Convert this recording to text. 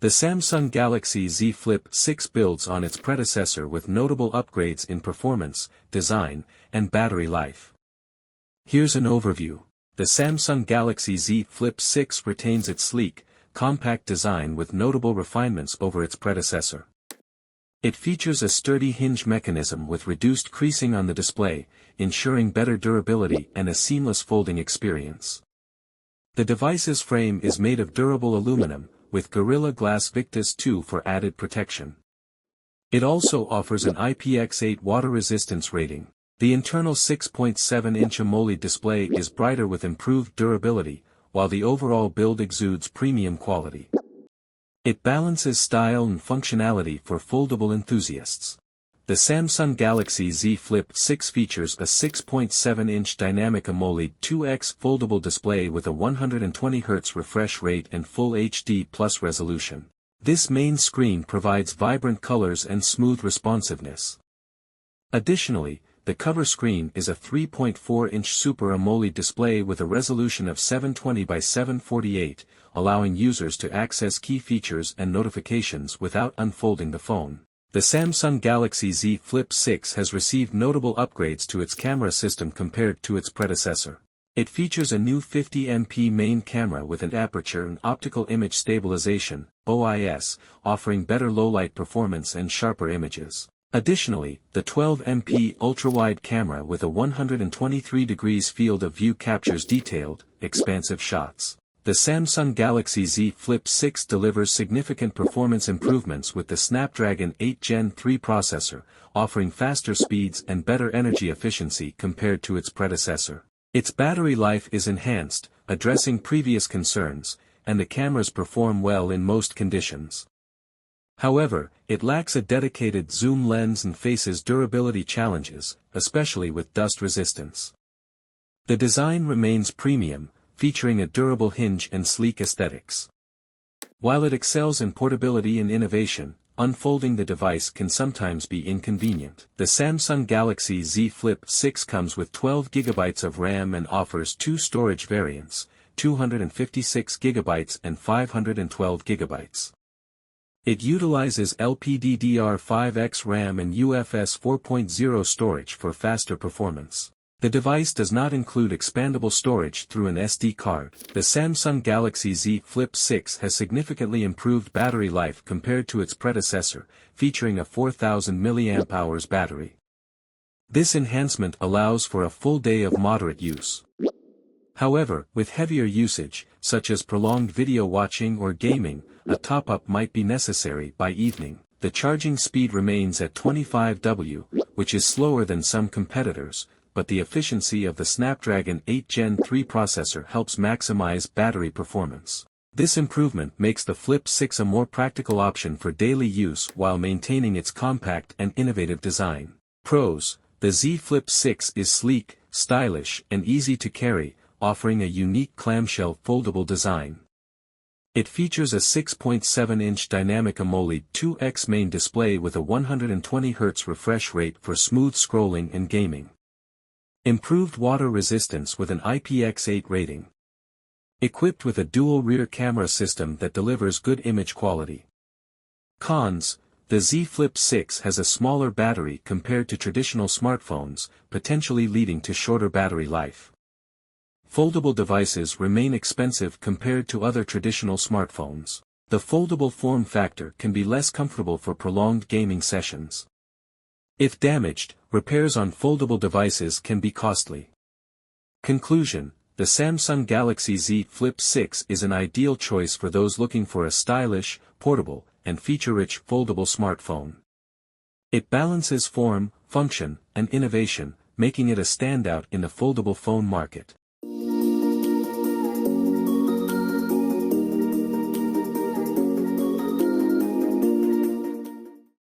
The Samsung Galaxy Z Flip 6 builds on its predecessor with notable upgrades in performance, design, and battery life. Here's an overview. The Samsung Galaxy Z Flip 6 retains its sleek, compact design with notable refinements over its predecessor. It features a sturdy hinge mechanism with reduced creasing on the display, ensuring better durability and a seamless folding experience. The device's frame is made of durable aluminum, with Gorilla Glass Victus 2 for added protection. It also offers an IPX8 water resistance rating. The internal 6.7-inch AMOLED display is brighter with improved durability, while the overall build exudes premium quality. It balances style and functionality for foldable enthusiasts. The Samsung Galaxy Z Flip 6 features a 6.7-inch dynamic AMOLED 2X foldable display with a 120Hz refresh rate and Full HD Plus resolution. This main screen provides vibrant colors and smooth responsiveness. Additionally, the cover screen is a 3.4-inch Super AMOLED display with a resolution of 720 by 748, allowing users to access key features and notifications without unfolding the phone. The Samsung Galaxy Z Flip 6 has received notable upgrades to its camera system compared to its predecessor. It features a new 50MP main camera with an aperture and optical image stabilization, OIS, offering better low-light performance and sharper images. Additionally, the 12MP ultra-wide camera with a 123 degrees field of view captures detailed, expansive shots. The Samsung Galaxy Z Flip 6 delivers significant performance improvements with the Snapdragon 8 Gen 3 processor, offering faster speeds and better energy efficiency compared to its predecessor. Its battery life is enhanced, addressing previous concerns, and the cameras perform well in most conditions. However, it lacks a dedicated zoom lens and faces durability challenges, especially with dust resistance. The design remains premium, featuring a durable hinge and sleek aesthetics. While it excels in portability and innovation, unfolding the device can sometimes be inconvenient. The Samsung Galaxy Z Flip 6 comes with 12GB of RAM and offers two storage variants, 256GB and 512GB. It utilizes LPDDR5X RAM and UFS 4.0 storage for faster performance. The device does not include expandable storage through an SD card. The Samsung Galaxy Z Flip 6 has significantly improved battery life compared to its predecessor, featuring a 4000 mAh battery. This enhancement allows for a full day of moderate use. However, with heavier usage, such as prolonged video watching or gaming, a top-up might be necessary by evening. The charging speed remains at 25W, which is slower than some competitors, but the efficiency of the Snapdragon 8 Gen 3 processor helps maximize battery performance. This improvement makes the Flip 6 a more practical option for daily use while maintaining its compact and innovative design. Pros: the Z Flip 6 is sleek, stylish, and easy to carry, offering a unique clamshell foldable design. It features a 6.7-inch dynamic AMOLED 2X main display with a 120Hz refresh rate for smooth scrolling and gaming. Improved water resistance with an IPX8 rating. Equipped with a dual rear camera system that delivers good image quality. Cons: the Z Flip 6 has a smaller battery compared to traditional smartphones, potentially leading to shorter battery life. Foldable devices remain expensive compared to other traditional smartphones. The foldable form factor can be less comfortable for prolonged gaming sessions. If damaged, repairs on foldable devices can be costly. Conclusion: the Samsung Galaxy Z Flip 6 is an ideal choice for those looking for a stylish, portable, and feature-rich foldable smartphone. It balances form, function, and innovation, making it a standout in the foldable phone market.